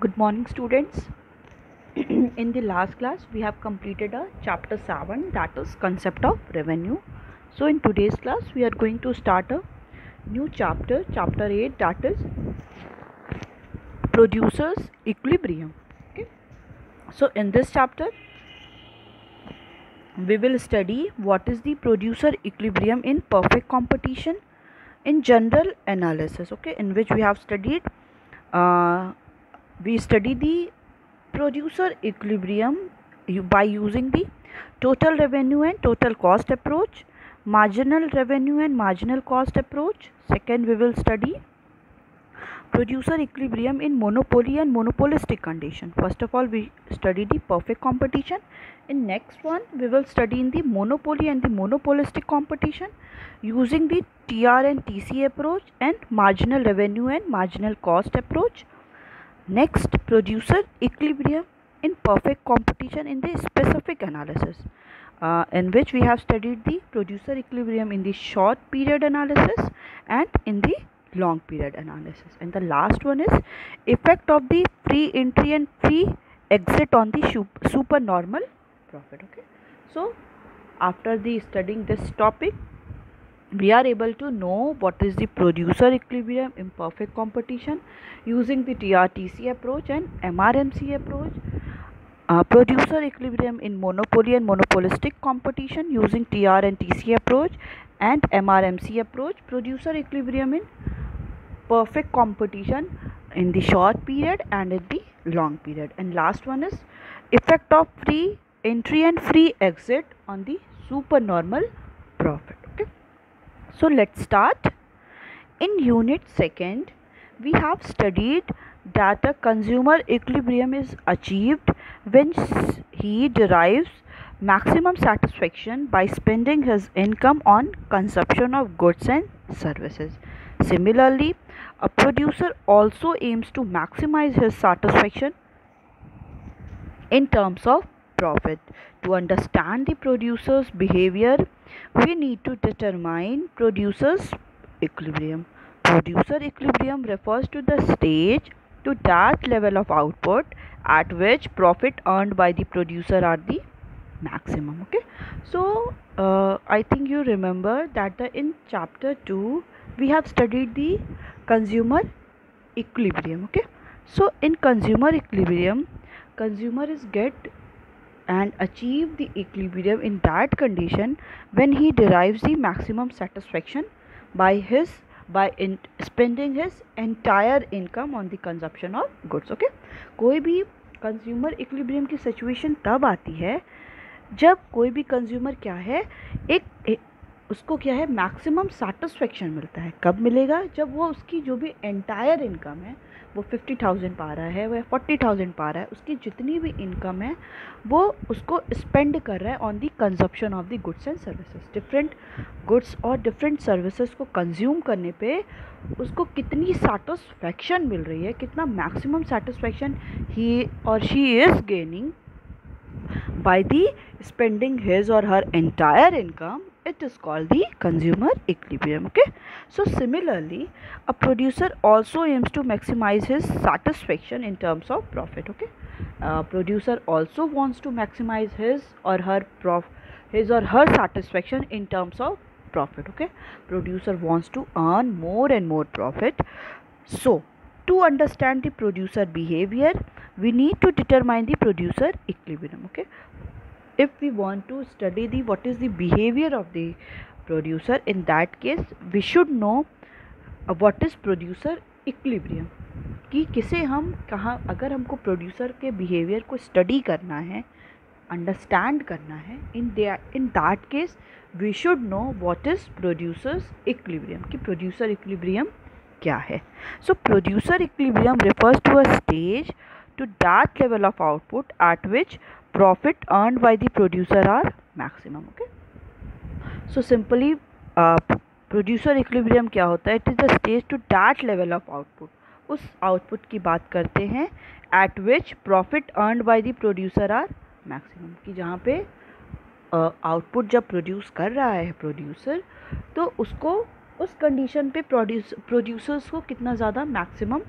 Good morning, students. In the last class, we have completed a chapter 7, that is concept of revenue. So in today's class, we are going to start a new chapter, chapter 8, that is producers equilibrium. Okay. So in this chapter, we will study what is the producer equilibrium in perfect competition in general analysis. Okay, in which we have studied we study the producer equilibrium by using the total revenue and total cost approach, marginal revenue and marginal cost approach. Second, we will study producer equilibrium in monopoly and monopolistic condition. First of all, we study the perfect competition. In next one, we will study in the monopoly and the monopolistic competition using the TR and TC approach and marginal revenue and marginal cost approach. Next, producer equilibrium in perfect competition in the specific analysis, in which we have studied the producer equilibrium in the short period analysis and in the long period analysis. And the last one is effect of the free entry and free exit on the supernormal profit. Okay, so after the studying this topic, we are able to know what is the producer equilibrium in perfect competition using the TRTC approach and MRMC approach. Producer equilibrium in monopoly and monopolistic competition using TR and TC approach and MRMC approach. Producer equilibrium in perfect competition in the short period and in the long period. And last one is effect of free entry and free exit on the supernormal profit. Okay, so let's start. In unit second, we have studied that a consumer equilibrium is achieved when he derives maximum satisfaction by spending his income on consumption of goods and services. Similarly, a producer also aims to maximize his satisfaction in terms of profit. To understand the producer's behavior, we need to determine producer's equilibrium. Producer equilibrium refers to the stage to that level of output at which profit earned by the producer are the maximum. Okay, so I think you remember that in chapter 2 we have studied the consumer equilibrium. Okay, so in consumer equilibrium, consumer is get and achieve the equilibrium in that condition when he derives the maximum satisfaction by spending his entire income on the consumption of goods. Okay, कोई भी consumer equilibrium की situation तब आती है जब कोई भी consumer क्या है एक उसको क्या है मैक्सिमम सेटिस्फेक्शन मिलता है. कब मिलेगा? जब वो उसकी जो भी एंटायर इनकम है वो 50,000 पा रहा है, वह 40,000 पा रहा है, उसकी जितनी भी इनकम है वो उसको स्पेंड कर रहा है on the consumption of the goods and services. Different goods और डिफरेंट सर्विसेज को कंज्यूम करने पे उसको कितनी सेटिस्फेक्शन मिल रही है, कितना मैक्सिमम सेटिस्फेक्शन ही और she is gaining by the spending his or her entire income, it is called the consumer equilibrium. Okay, so similarly a producer also aims to maximize his satisfaction in terms of profit. Okay, producer also wants to maximize his or her satisfaction in terms of profit. Okay, producer wants to earn more and more profit. So to understand the producer behavior, we need to determine the producer equilibrium. Okay, if we want to study the what is the behavior of the producer, in that case we should know what is producer equilibrium. कि किसे हम कहाँ, अगर हमको producer के behaviour को study करना है, अंडरस्टैंड करना है, in that case we should know what is producers equilibrium, कि प्रोड्यूसर इक्विलिब्रियम क्या है. So producer equilibrium refers to a stage to that level of output at which profit earned by the producer are maximum. Okay, so simply producer equilibrium क्या होता है? It is the stage to that level of output. उस output की बात करते हैं at which profit earned by the producer are maximum, कि जहाँ पे आउटपुट जब प्रोड्यूस कर रहा है प्रोड्यूसर, तो उसको उस कंडीशन पे प्रोड्यूसर्स को कितना ज़्यादा मैक्सिमम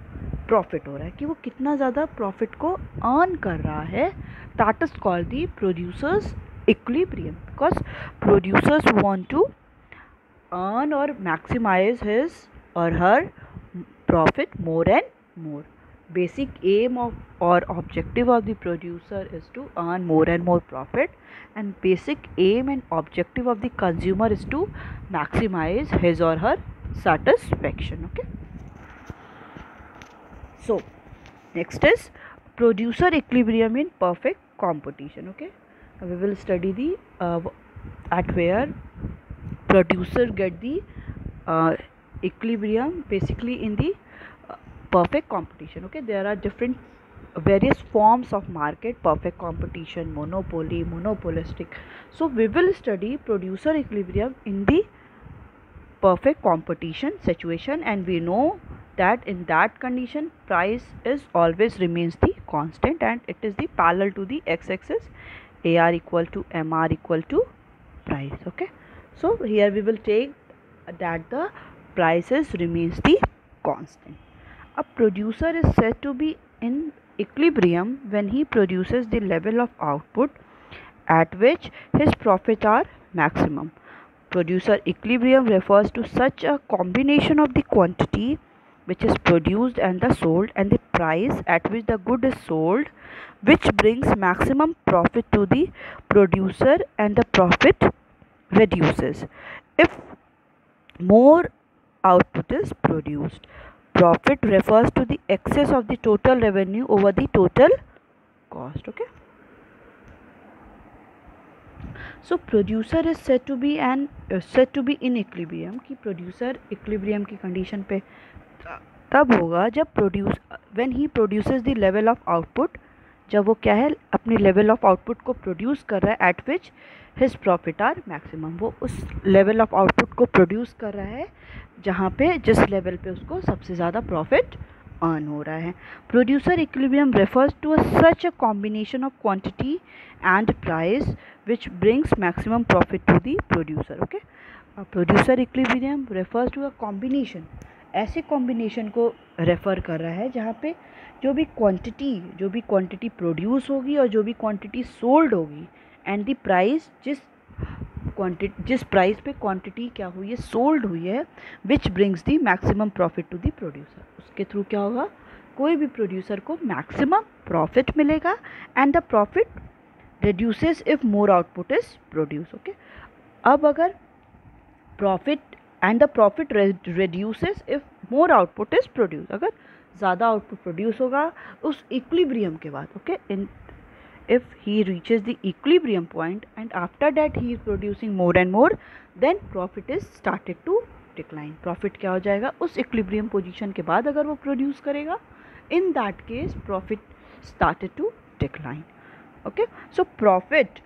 प्रॉफिट हो रहा है, कि वो कितना ज़्यादा प्रॉफिट को अर्न कर रहा है. That is called the producers equilibrium, because producers want to earn or maximize his or her profit more and more. Basic aim of or objective of the producer is to earn more and more profit, and basic aim and objective of the consumer is to maximize his or her satisfaction. Okay, so next is producer equilibrium in perfect competition. Okay, we will study the at where producer get the equilibrium basically in the perfect competition. Okay, there are different various forms of market: perfect competition, monopoly, monopolistic. So we will study producer equilibrium in the perfect competition situation, and we know that in that condition price is always remains the constant, and it is the parallel to the x-axis, AR equal to MR equal to price. Okay, so here we will take that the prices remains the constant. A producer is said to be in equilibrium when he produces the level of output at which his profits are maximum. Producer equilibrium refers to such a combination of the quantity which is produced and the sold and the price at which the good is sold, which brings maximum profit to the producer and the profit reduces if more output is produced. Profit refers to the excess of the total revenue over the total cost. Okay, so producer is said to be in equilibrium, कि producer equilibrium की condition पे तब होगा जब when he produces the level of output, जब वो क्या है अपनी level of output को produce कर रहा है at which his profit are maximum. वो उस level of output को produce कर रहा है जहाँ पे जिस level पे उसको सबसे ज़्यादा profit earn हो रहा है. Producer equilibrium refers to such a combination of quantity and price which brings maximum profit to the producer. Okay, producer equilibrium refers to a combination, ऐसे कॉम्बिनेशन को रेफ़र कर रहा है जहाँ पे जो भी क्वांटिटी प्रोड्यूस होगी और जो भी क्वांटिटी सोल्ड होगी एंड द प्राइस जिस प्राइस पे क्वांटिटी क्या हुई है सोल्ड हुई है, which brings the maximum profit to the producer. उसके थ्रू क्या होगा, कोई भी प्रोड्यूसर को मैक्सिमम प्रॉफिट मिलेगा and the profit reduces if more output is produce. Okay, अब अगर profit and the profit reduces if more output is produced, अगर ज़्यादा आउटपुट प्रोड्यूस होगा उस इक्विलिब्रियम के बाद. Okay, in if he reaches the equilibrium point and after that he is producing more and more, then profit is started to decline. Profit क्या हो जाएगा उस इक्विलिब्रियम पोजीशन के बाद अगर वो प्रोड्यूस करेगा, in that case profit started to decline. Okay, so profit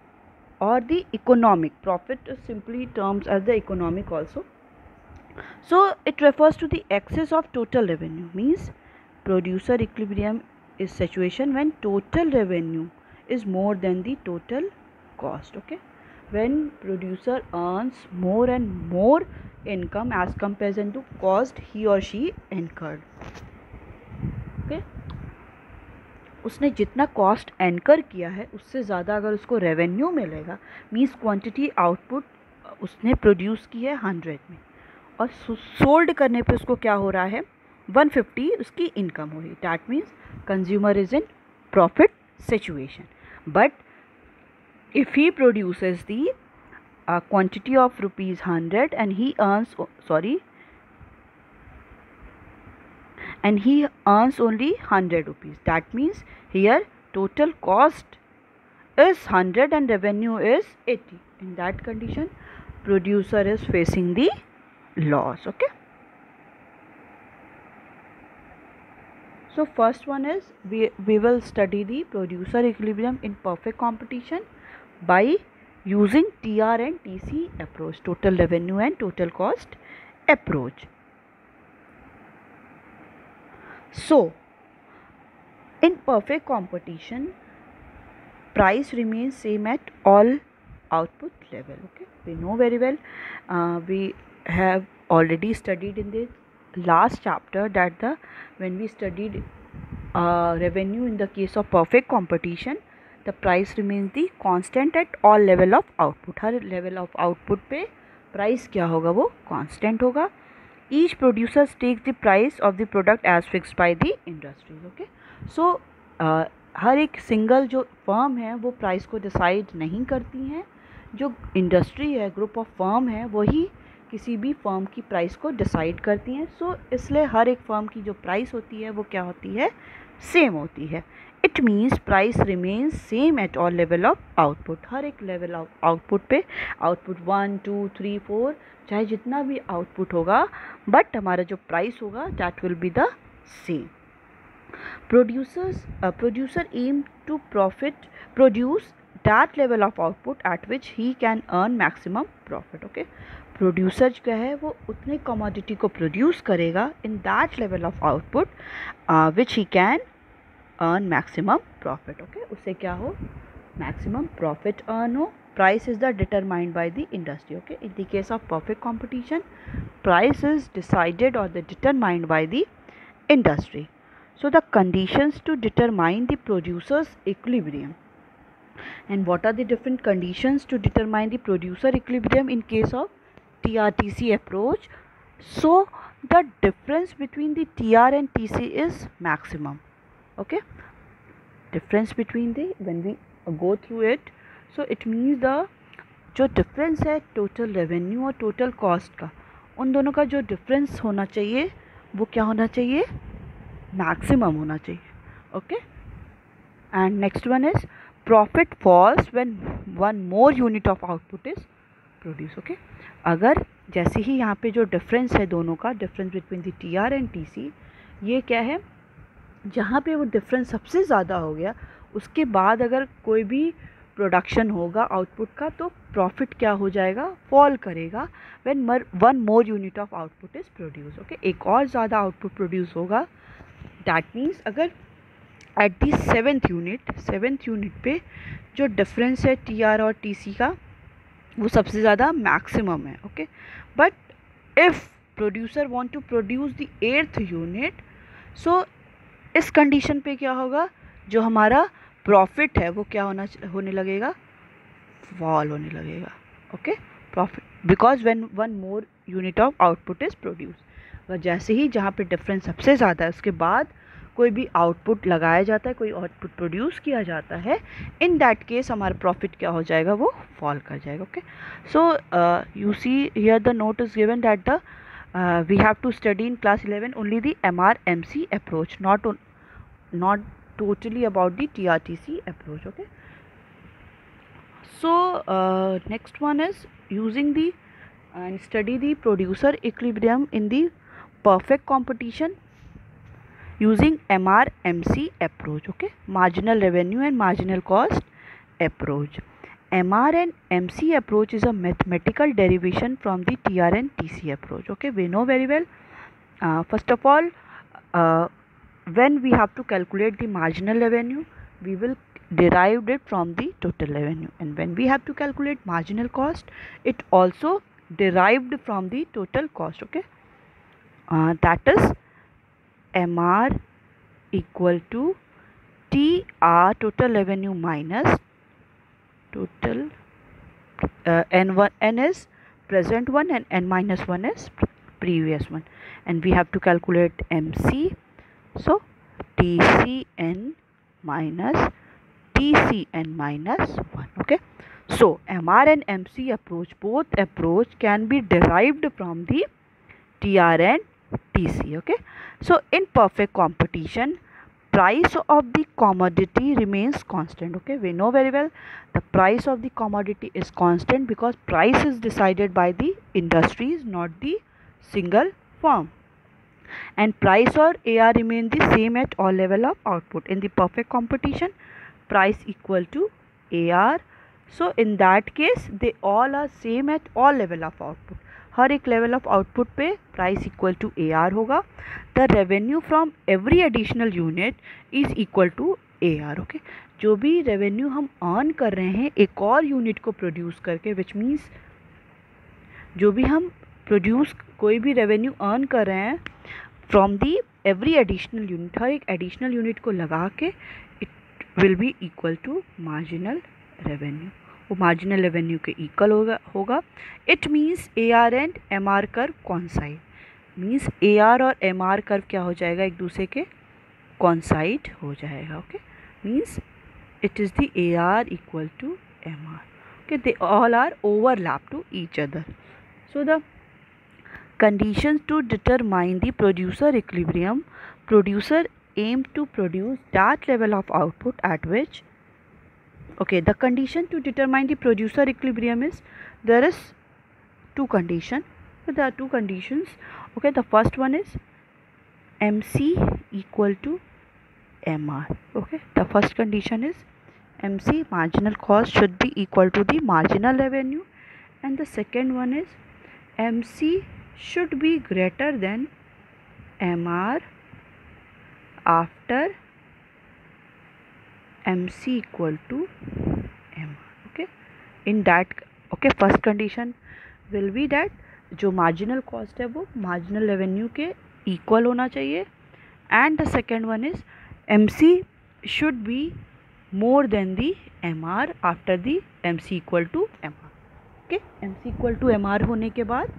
or the economic profit is simply terms as the economic also. So it refers to the excess of total revenue, means producer equilibrium is situation when total revenue is more than the total cost. Okay, when producer earns more and more income as comparison to cost he or she incurred. Okay, उसने जितना cost एनकर किया है उससे ज़्यादा अगर उसको revenue मिलेगा, means quantity output उसने प्रोड्यूस की है 100 में और सोल्ड करने पे उसको क्या हो रहा है 150 उसकी इनकम हो रही. That means consumer is in profit situation. But if he produces the quantity of ₹100 and he earns only 100 rupees, that means here total cost is 100 and revenue is 80. In that condition producer is facing the loss. Okay, so first one is we will study the producer equilibrium in perfect competition by using TR and TC approach, total revenue and total cost approach. So in perfect competition price remains same at all output level. Okay, we know very well, we have already studied in this last chapter that when we studied revenue in the case of perfect competition, the price remains the constant at all level of output. Her level of output पे price क्या होगा, वो constant होगा. Each producer takes the price of the product as fixed by the industry. Okay, so हर एक single जो firm है वो price को डिसाइड नहीं करती हैं. जो इंडस्ट्री है, ग्रुप ऑफ फर्म है, वही किसी भी फर्म की प्राइस को डिसाइड करती हैं. सो इसलिए हर एक फर्म की जो प्राइस होती है वो क्या होती है, सेम होती है. It means price remains same at all level of output. हर एक लेवल ऑफ आउटपुट पे, आउटपुट 1 2 3 4, चाहे जितना भी आउटपुट होगा, बट हमारा जो प्राइस होगा that will be the same. Producer aim to produce that level of output at which he can earn maximum profit. Okay, producer जो है वो उतने कमोडिटी को प्रोड्यूस करेगा in that level of output which he can earn maximum profit. Okay, उससे क्या हो, maximum profit earn हो. Price is the determined by the industry. Okay, in the case of perfect competition, price is decided और the determined by the industry. So the conditions to determine the producer's equilibrium. And what are the different conditions to determine the producer equilibrium in case of TRTC approach? So the difference between the TR and TC is maximum. Okay, difference between the, when we go through it, so it means the जो difference है total revenue और total cost का, उन दोनों का जो difference होना चाहिए वो क्या होना चाहिए, मैक्सिमम होना चाहिए. Okay, and next one is profit falls when one more unit of output is produce. Okay, अगर जैसे ही यहाँ पे जो डिफरेंस है दोनों का, difference between the TR and TC, ये क्या है, जहाँ पे वो डिफरेंस सबसे ज़्यादा हो गया उसके बाद अगर कोई भी प्रोडक्शन होगा आउटपुट का, तो प्रॉफिट क्या हो जाएगा, फॉल करेगा when one more unit of output is produce. Okay, एक और ज़्यादा आउटपुट प्रोड्यूस होगा. दैट मीन्स अगर एट दी सेवेंथ यूनिट पे जो डिफरेंस है TR और TC का, वो सबसे ज़्यादा मैक्सिमम है. Okay, but if producer want to produce the 8th unit, so इस कंडीशन पे क्या होगा, जो हमारा प्रॉफिट है वो क्या होने लगेगा, फॉल होने लगेगा. Okay, profit, because when one more unit of output is produce. जैसे ही जहाँ पे डिफरेंस सबसे ज़्यादा है उसके बाद कोई भी आउटपुट लगाया जाता है, कोई आउटपुट प्रोड्यूस किया जाता है, इन दैट केस हमारा प्रॉफिट क्या हो जाएगा, वो फॉल कर जाएगा. Okay, so you see here the note is given that the we have to study in class 11 only the MRMC approach, not totally about the TRTC approach. Okay, so next one is using the and study the producer equilibrium in the perfect competition using MRMC approach. Okay, marginal revenue and marginal cost approach. MR and MC approach is a mathematical derivation from the TR and TC approach. Okay, we know very well. First of all, when we have to calculate the marginal revenue, we will derive it from the total revenue, and when we have to calculate marginal cost, it also derived from the total cost. Okay, that is MR equal to TR total revenue minus total N is present one and N minus 1 is previous one, and we have to calculate MC. So TCN minus TCN minus 1. Okay, so MR and MC approach, both approach can be derived from the TR and TC. Okay, so in perfect competition, price of the commodity remains constant. Okay, we know very well the price of the commodity is constant because price is decided by the industries, not the single firm, and price or AR remain the same at all level of output. In the perfect competition, price equal to AR, so in that case they all are same at all level of output. हर एक level of output पे price equal to AR होगा. The revenue from every additional unit is equal to AR. Okay, जो भी revenue हम earn कर रहे हैं एक और यूनिट को प्रोड्यूस करके, विच मीन्स जो भी हम प्रोड्यूस कोई भी रेवेन्यू अर्न कर रहे हैं from the every additional unit, हर एक एडिशनल यूनिट को लगा के it will be equal to marginal revenue, वो मार्जिनल रेवेन्यू के इक्वल होगा। It means A R and M R curve coincide, means A R और एम आर कर्व क्या हो जाएगा, एक दूसरे के कॉन्साइड हो जाएगा। Okay, means it is the AR equal to MR. Okay, they all are overlap to each other. So the conditions to determine the producer equilibrium, producer aim to produce that level of output at which, okay, the condition to determine the producer equilibrium is, there is two conditions. So there are two conditions. Okay, the first one is MC equal to MR. Okay, the first condition is MC, marginal cost, should be equal to the marginal revenue, and the second one is MC should be greater than MR after MC equal to MR. Okay, in that, okay, first condition will be that जो marginal cost है वो marginal revenue के equal होना चाहिए, and the second one is MC should be more than the MR after the MC equal to MR. Okay, MC equal to MR होने के बाद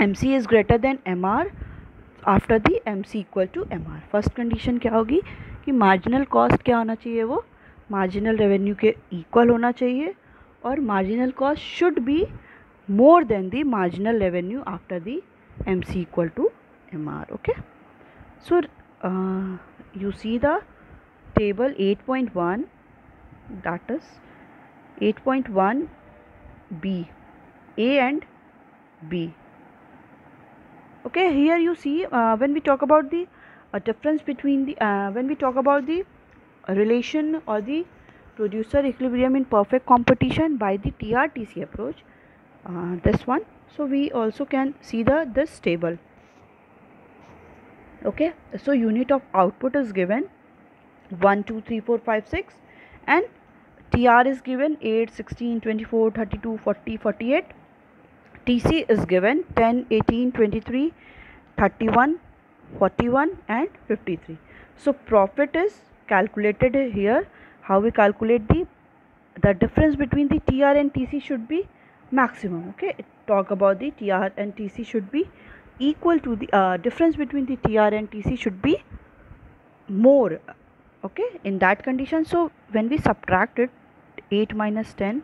MC is greater than MR after the MC equal to MR. First condition क्या होगी कि marginal cost क्या होना चाहिए, वो मार्जिनल रेवेन्यू के इक्वल होना चाहिए, और marginal cost should be more than the marginal revenue after the MC equal to MR. Okay, so you see the table 8.1, that is 8.1 B, A and B. Okay, here you see when we talk about the difference between the when we talk about the relation or the producer equilibrium in perfect competition by the TRTC approach, this one, so we also can see this table. Okay, so unit of output is given 1, 2, 3, 4, 5, 6, and TR is given 8, 16, 24, 32, 40, 48. TC is given 10, 18, 23, 31, 41 and 53. So profit is calculated here. How we calculate the difference between the TR and TC should be maximum. Okay, talk about the TR and TC should be equal to the difference between the TR and TC should be more. Okay, in that condition, so when we subtract it, 8 minus 10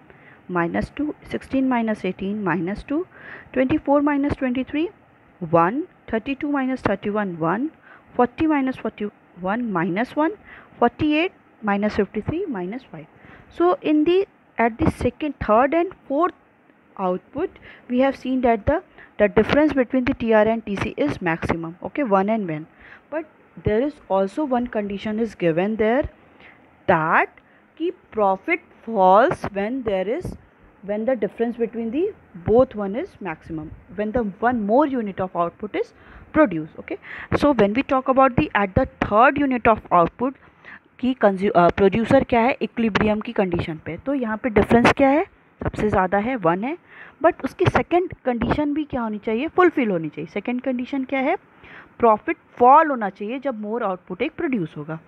minus 2, 16 minus 18 minus 2, 24 minus 23 1, 32 minus 31 1, 40 minus 41 minus 1, 48 minus 53 minus 5. So in the at the second, third and fourth output, we have seen that the difference between the TR and TC is maximum. Okay, 1 and 1, but there is also one condition is given there, that ki profit falls when the difference between the both one is maximum, when the one more unit of output is produced. Okay, so when we talk about the at the third unit of output की producer क्या है equilibrium की condition पे, तो यहाँ पे difference क्या है, सबसे ज़्यादा है 1 है, बट उसकी सेकंड कंडीशन भी क्या होनी चाहिए, फुलफिल होनी चाहिए। सेकंड कंडीशन क्या है, प्रॉफिट फॉल होना चाहिए जब मोर आउटपुट एक प्रोड्यूस होगा।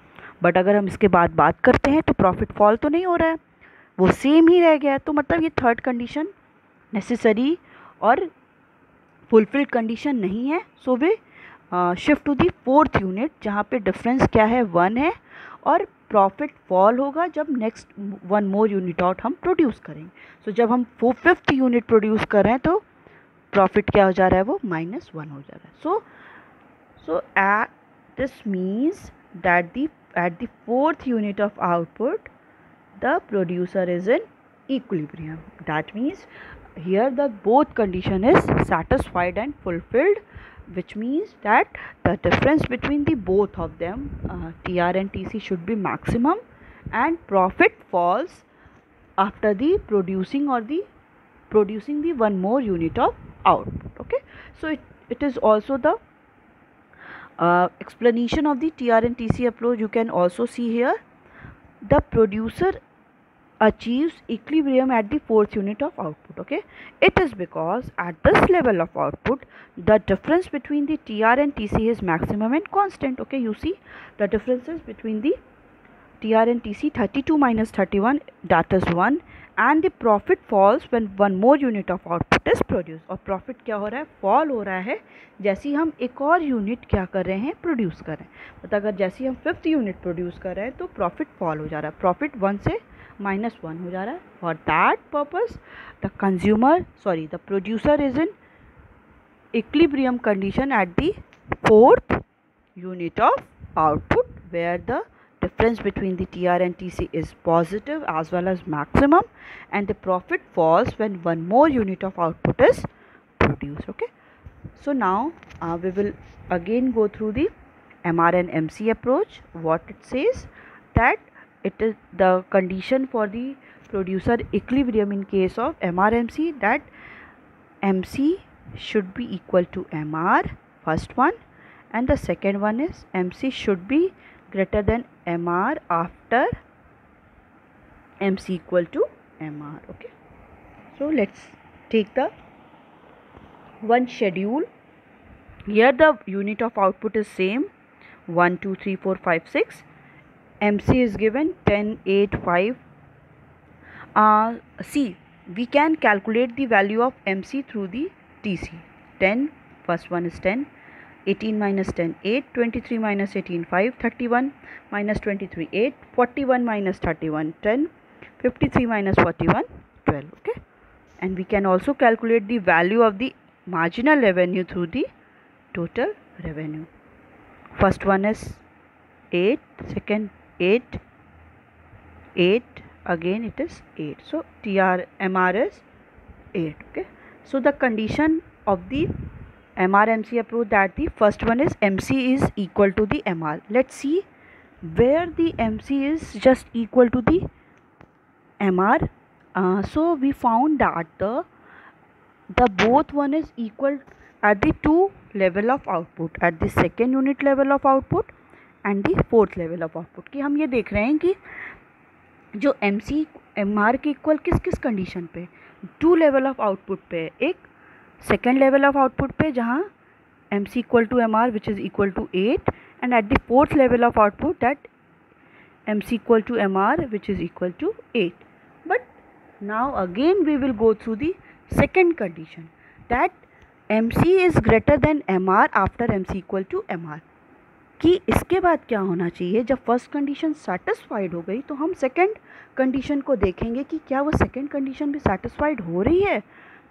बट अगर हम इसके बाद बात करते हैं तो प्रॉफिट फॉल तो नहीं हो रहा है, वो सेम ही रह गया है, तो मतलब ये थर्ड कंडीशन नेसेसरी और फुलफिल्ड कंडीशन नहीं है। So we shift to the fourth unit जहाँ पे डिफरेंस क्या है 1 है, और प्रॉफिट फॉल होगा जब next one more unit out हम प्रोड्यूस करेंगे। सो जब हम फिफ्थ यूनिट प्रोड्यूस कर रहे हैं तो प्रॉफिट क्या हो जा रहा है, वो -1 हो जा रहा है। So this means that at the fourth unit of output, the producer is in equilibrium. That means here the both condition is satisfied and fulfilled, which means that the difference between the both of them, TR and TC, should be maximum, and profit falls after the producing the one more unit of output. Okay, so it is also the explanation of the TR and TC approach. You can also see here the producer achieves equilibrium at the fourth unit of output. Okay, it is because at this level of output the difference between the TR and TC is maximum and constant. Okay, you see the differences between the TR and TC 32 minus 31, that is 1, and the profit falls when one more unit of output is produced. और profit क्या हो रहा है, fall हो रहा है जैसे ही हम एक और यूनिट क्या कर रहे हैं, प्रोड्यूस कर रहे हैं. मतलब अगर जैसे ही हम फिफ्थ यूनिट प्रोड्यूस कर रहे हैं तो प्रॉफिट फॉल हो जा रहा है, प्रॉफिट 1 से -1 हो जा रहा है. For that purpose the producer is in equilibrium condition at the fourth unit of output where the difference between the TR and TC is positive as well as maximum, and the profit falls when one more unit of output is produced. Okay, so now we will again go through the MR and MC approach. What it says, that it is the condition for the producer equilibrium in case of MR-MC, that MC should be equal to MR, first one, and the second one is MC should be greater than MR after MC equal to MR. Okay, so let's take the one schedule. Here the unit of output is same, 1 2 3 4 5 6. MC is given 10 8 5. See, we can calculate the value of MC through the TC. 10, first one is 10, 18 minus 10 8, 23 minus 18 5, 31 minus 23 8, 41 minus 31 10, 53 minus 41 12. Okay, and we can also calculate the value of the marginal revenue through the total revenue. First one is 8, second 8, 8, again it is 8. So TR MR is 8. Okay, so the condition of the MR-MC approach, that the first one is MC is equal to the MR. Let's see where the MC is just equal to the MR. So we found that the both one is equal at the two level of output, at the second unit level of output and the fourth level of output. कि हम ये देख रहे हैं कि जो MC MR के equal किस किस कंडीशन पे, टू लेवल ऑफ आउटपुट पे, एक सेकेंड लेवल ऑफ आउटपुट पे जहाँ MC equal to MR which is equal to 8, and at the fourth level of output that MC equal to MR which is equal to 8. But now again we will go through the second condition, that MC is greater than MR after MC equal to MR. कि इसके बाद क्या होना चाहिए, जब first condition satisfied हो गई तो हम सेकेंड कंडीशन को देखेंगे कि क्या वो सेकेंड कंडीशन भी सेटिस्फाइड हो रही है.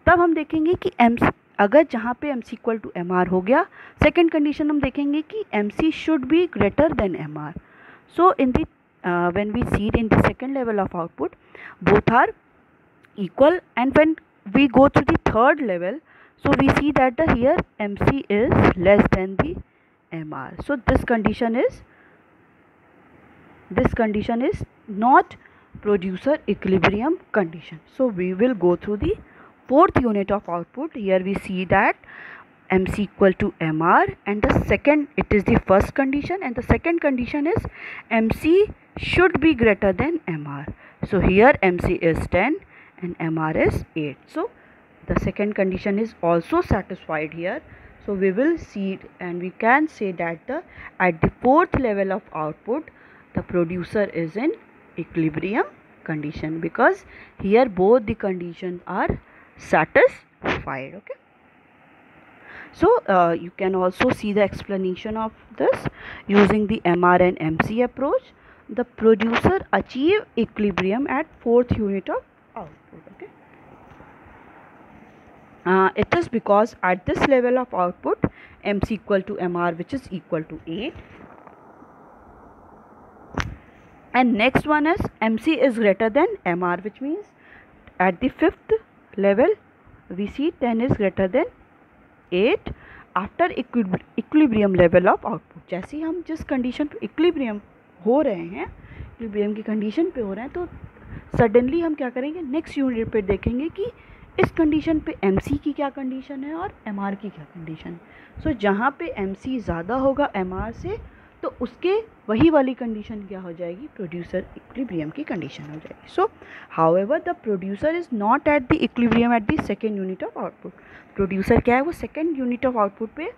तब हम देखेंगे कि MC अगर जहाँ पे MC इक्वल टू MR हो गया, सेकेंड कंडीशन हम देखेंगे कि MC should be greater than MR. So in the when we see in the second level of output both are equal, and when we go to the third level, so we see that the here MC is less than the MR. So this condition is not producer equilibrium condition. So we will go through the fourth unit of output. Here we see that MC equal to MR, and the second, it is the first condition, and the second condition is MC should be greater than MR. So here MC is 10 and MR is 8. So the second condition is also satisfied here. So we will see, and we can say that at the fourth level of output the producer is in equilibrium condition, because here both the conditions are satisfied. Okay, so you can also see the explanation of this using the MR and MC approach. The producer achieve equilibrium at fourth unit of output. Okay, it is because at this level of output MC equal to MR which is equal to 8, and next one is MC is greater than MR, which means at the fifth level we see 10 is greater than 8 after equilibrium level of output. जैसे ही हम जिस condition पे equilibrium हो रहे हैं, equilibrium की condition पे हो रहे हैं, तो सडनली हम क्या करेंगे, नेक्स्ट यूनिट पे देखेंगे कि इस कंडीशन पे MC की क्या कंडीशन है और MR की क्या कंडीशन है. सो जहाँ पे MC ज़्यादा होगा MR से, तो उसके वही वाली कंडीशन क्या हो जाएगी, प्रोड्यूसर इक्विलिब्रियम की कंडीशन हो जाएगी. सो however the producer is not at the equilibrium at the second unit of output. Producer क्या है, वो सेकेंड यूनिट ऑफ आउटपुट पे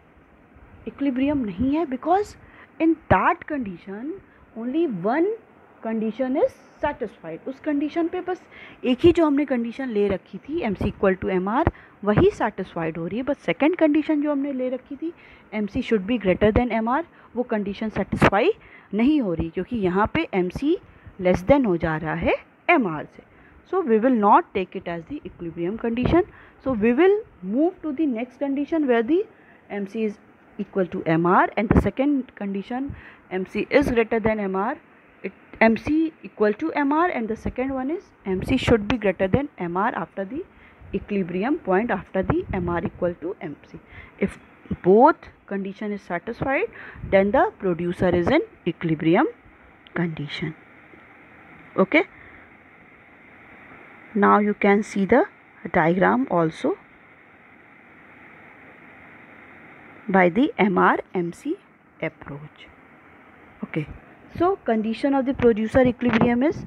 इक्विलिब्रियम नहीं है, because in that condition only one condition is satisfied. उस कंडीशन पे बस एक ही जो हमने कंडीशन ले रखी थी M C equal to M R, वही सेटिस्फाइड हो रही है. बट सेकेंड कंडीशन जो हमने ले रखी थी M C should be greater than M R, वो कंडीशन सेटिस्फाई नहीं हो रही, क्योंकि यहाँ पे एम सी लेस देन हो जा रहा है एम आर से. So we will not take it as the equilibrium condition. So we will move to the next condition where the MC is equal to MR, and the second condition MC is greater than MR. MC equal to MR, and the second one is MC should be greater than MR after the equilibrium point, after the MR equal to MC. If both condition is satisfied, then the producer is in equilibrium condition. Okay. Now you can see the diagram also by the MR-MC approach. Okay, so condition of the producer equilibrium is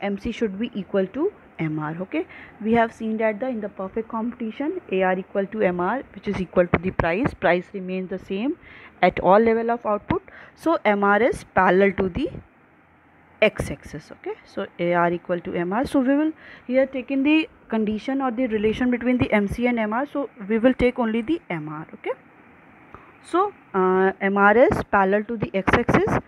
MC should be equal to MR. Okay, we have seen that in the perfect competition AR equal to MR, which is equal to the price remains the same at all level of output. So MR is parallel to the x-axis. Okay, so AR equal to MR. So we will here take in the condition or the relation between the MC and MR. So we will take only the MR. Okay, so MR is parallel to the x-axis,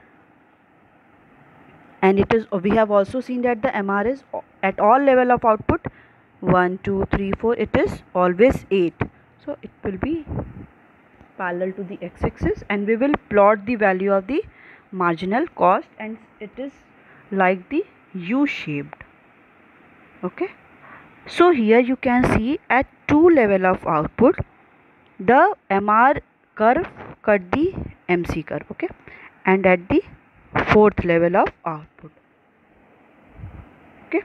and it is, we have also seen that the MR is at all level of output 1 2 3 4, it is always 8. So it will be parallel to the x-axis, and we will plot the value of the marginal cost, and it is like the U-shaped. Okay, so here you can see at two level of output the MR curve cut the MC curve. Okay, and at the fourth level of output. Okay,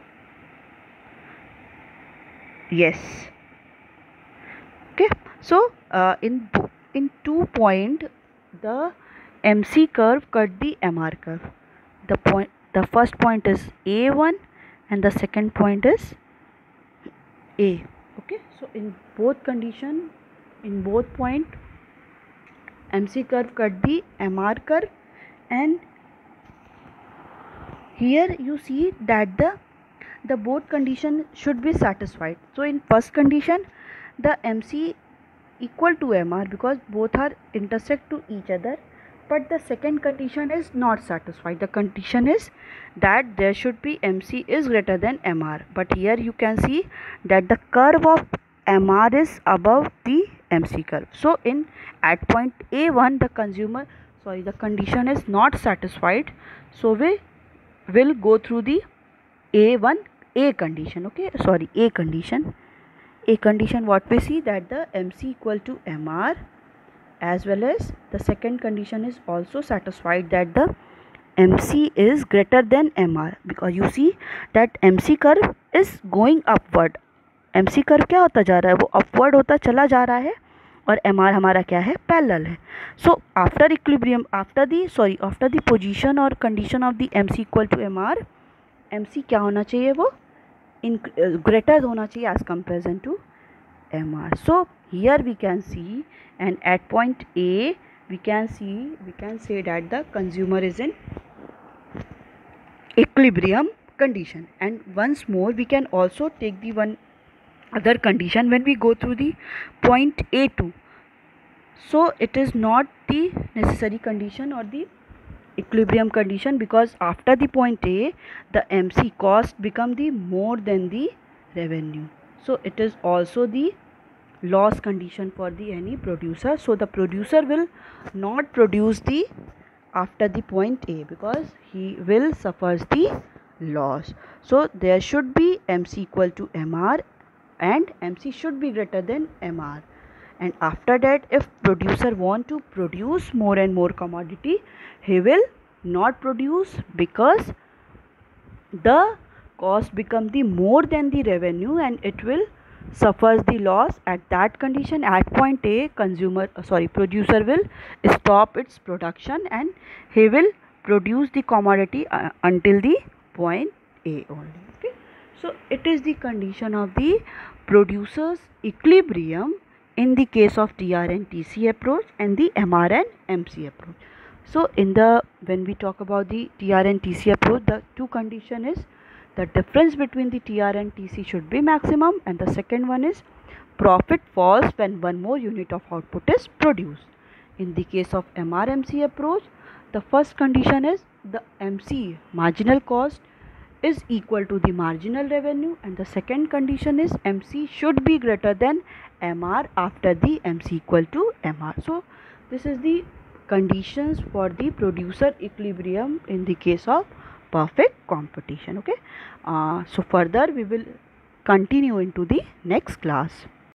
yes. Okay, so in 2 point the MC curve cut the MR curve. The first point is A1 and the second point is A. Okay, so in both condition, in both point MC curve cut the MR curve, and here you see that the both condition should be satisfied. So in first condition the MC equal to MR because both are intersect to each other, but the second condition is not satisfied. The condition is that there should be MC is greater than MR, but here you can see that the curve of MR is above the MC curve. So in at point A1 the condition is not satisfied, so we will go through the A condition. Okay, sorry, A condition, what we see that the MC equal to MR, as well as the second condition is also satisfied that the MC is greater than MR, because you see that MC curve is going upward. MC curve क्या होता जा रहा है, वो upward होता चला जा रहा है, और MR हमारा क्या है, पैरेलल है. So after equilibrium, after the position or condition of the MC equal to MR, MC क्या होना चाहिए, वो greater होना चाहिए as comparison to MR. So here we can see, and at point A we can say that the consumer is in equilibrium condition. And once more we can also take the one other condition when we go through the point A2. So it is not the necessary condition or the equilibrium condition, because after the point A the MC cost become the more than the revenue. So it is also the loss condition for the any producer. So the producer will not produce the after the point A because he will suffers the loss. So there should be MC equal to MR and MC should be greater than MR. And after that, if producer want to produce more and more commodity, he will not produce because the cost become the more than the revenue, and it will suffers the loss. At that condition, at point A, producer will stop its production and he will produce the commodity until the point A only. Okay, so it is the condition of the producer's equilibrium in the case of TR and TC approach and the MR and MC approach. So when we talk about the TR and TC approach, the two condition is the difference between the TR and TC should be maximum, and the second one is profit falls when one more unit of output is produced. In the case of MRMC approach, the first condition is the MC marginal cost is equal to the marginal revenue, and the second condition is MC should be greater than MR after the MC equal to MR. So this is the conditions for the producer equilibrium in the case of perfect competition. Okay, so further we will continue into the next class.